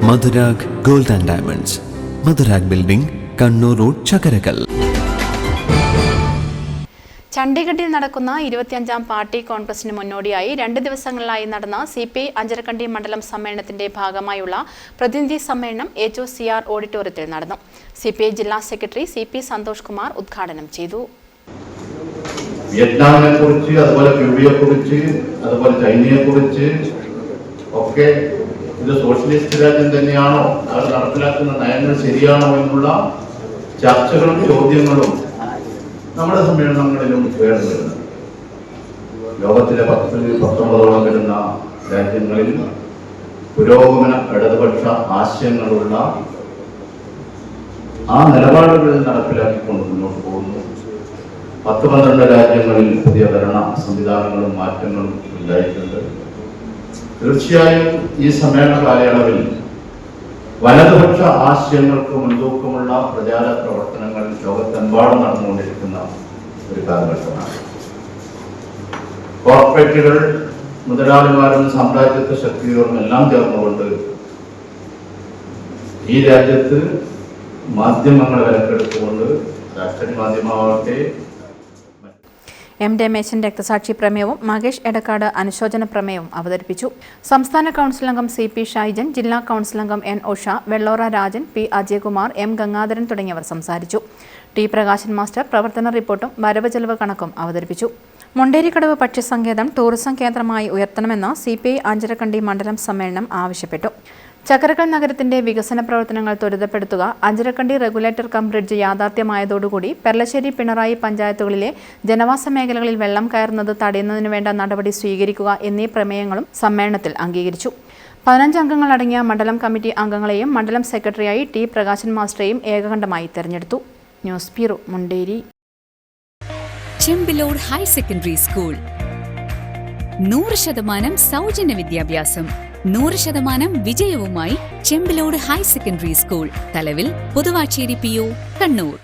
Madhurag gold and diamonds, Madhurag building, Kannur road, Chakkarakkal. ചണ്ഡീഗഡിൽ നടക്കുന്ന 25ാം പാർട്ടി കോൺഗ്രസിന് മുന്നോടിയായി 2 ദിവസങ്ങളിലായി നടന്ന CPI അഞ്ചരക്കണ്ടി മണ്ഡലം സമ്മേളനത്തിന്റെ ഭാഗമായുള്ള പ്രതിനിധി സമ്മേളനം HOCR ഓഡിറ്റോറിയത്തിൽ നടന്നു. CPI ജില്ലാ സെക്രട്ടറി CP സന്തോഷ് കുമാർ ഉദ്ഘാടനം ചെയ്തു. വിയറ്റ്നാമിനെ കുറിച്ച്, അതുപോലെ ക്യൂബയെ കുറിച്ച്, അതുപോലെ ചൈനയെ കുറിച്ച് ഒക്കെ ഇത് സോഷ്യലിസ്റ്റ് രാജ്യം തന്നെയാണോ, അവർ നടപ്പിലാക്കുന്ന നയങ്ങൾ ശരിയാണോ എന്നുള്ള ചർച്ചകളും ചോദ്യങ്ങളും നമ്മുടെ സമ്മേളനങ്ങളിലും ഉയർന്നു വരുന്നത്. ലോകത്തിലെ 19 വരുന്ന രാജ്യങ്ങളിൽ പുരോഗമന ഇടതുപക്ഷ ആശയങ്ങളുള്ള ആ നിലപാടുകൾ നടപ്പിലാക്കിക്കൊണ്ട് മുന്നോട്ട് പോകുന്നു. 10-12 രാജ്യങ്ങളിൽ പുതിയ ഭരണ സംവിധാനങ്ങളും മാറ്റങ്ങളും ഉണ്ടായിട്ടുണ്ട്. തീർച്ചയായും ഈ സമ്മേളന കാലയളവിൽ വലതുപക്ഷ ആശയങ്ങൾക്ക് മുൻതൂക്കമുള്ള പ്രചാര പ്രവർത്തനങ്ങൾ ലോകത്തെമ്പാടും നടന്നുകൊണ്ടിരിക്കുന്ന ഒരു കാലഘട്ടമാണ്. കോർപ്പറേറ്റുകൾ, മുതലാളിമാരും സാമ്രാജ്യത്വ ശക്തികളും എല്ലാം ചേർന്നുകൊണ്ട് ഈ രാജ്യത്ത് മാധ്യമങ്ങളെ വിലക്കെടുത്തുകൊണ്ട് അച്ചടി മാധ്യമമാവട്ടെ, M. രമേശൻ രക്തസാക്ഷി പ്രമേയവും മഹേഷ് എടക്കാട് അനുശോചന പ്രമേയവും അവതരിപ്പിച്ചു. സംസ്ഥാന കൗൺസിൽ അംഗം CP ഷൈജൻ, ജില്ലാ കൗൺസിൽ അംഗം N. Usha, Vellora Rajan, P. Ajayakumar, M. Gangadharan തുടങ്ങിയവർ സംസാരിച്ചു. T. പ്രകാശൻ മാസ്റ്റർ പ്രവർത്തന റിപ്പോർട്ടും വരവ് ചെലവ് കണക്കും അവതരിപ്പിച്ചു. മൊണ്ടേരിക്കടവ് പക്ഷിസങ്കേതം ടൂറിസം കേന്ദ്രമായി ഉയർത്തണമെന്ന് CPI അഞ്ചരക്കണ്ടി മണ്ഡലം സമ്മേളനം ആവശ്യപ്പെട്ടു. ചകരകൽ നഗരത്തിന്റെ വികസന പ്രവർത്തനങ്ങൾ ത്വരിതപ്പെടുത്തുക, അഞ്ചരക്കണ്ടി റെഗുലേറ്റർ കം ബ്രിഡ്ജ് യാഥാർത്ഥ്യമായതോടുകൂടി പെർലശ്ശേരി, പിണറായി പഞ്ചായത്തുകളിലെ ജനവാസ മേഖലകളിൽ വെള്ളം കയറുന്നത് തടയുന്നതിന് വേണ്ട നടപടി സ്വീകരിക്കുക എന്നീ പ്രമേയങ്ങളും സമ്മേളനത്തിൽ അംഗീകരിച്ചു. 15 അംഗങ്ങൾ അടങ്ങിയ മണ്ഡലം കമ്മിറ്റി അംഗങ്ങളെയും മണ്ഡലം സെക്രട്ടറിയായി T. പ്രകാശൻ മാസ്റ്ററെയും ഏകകണ്ഠമായി തെരഞ്ഞെടുത്തു. News bureau, Munderi. Chembilode higher secondary school 100% സൗജന്യ വിദ്യാഭ്യാസം, 100% വിജയവുമായി Chembilode higher secondary school, തലവിൽ, Puthuvachery PO, Kannur.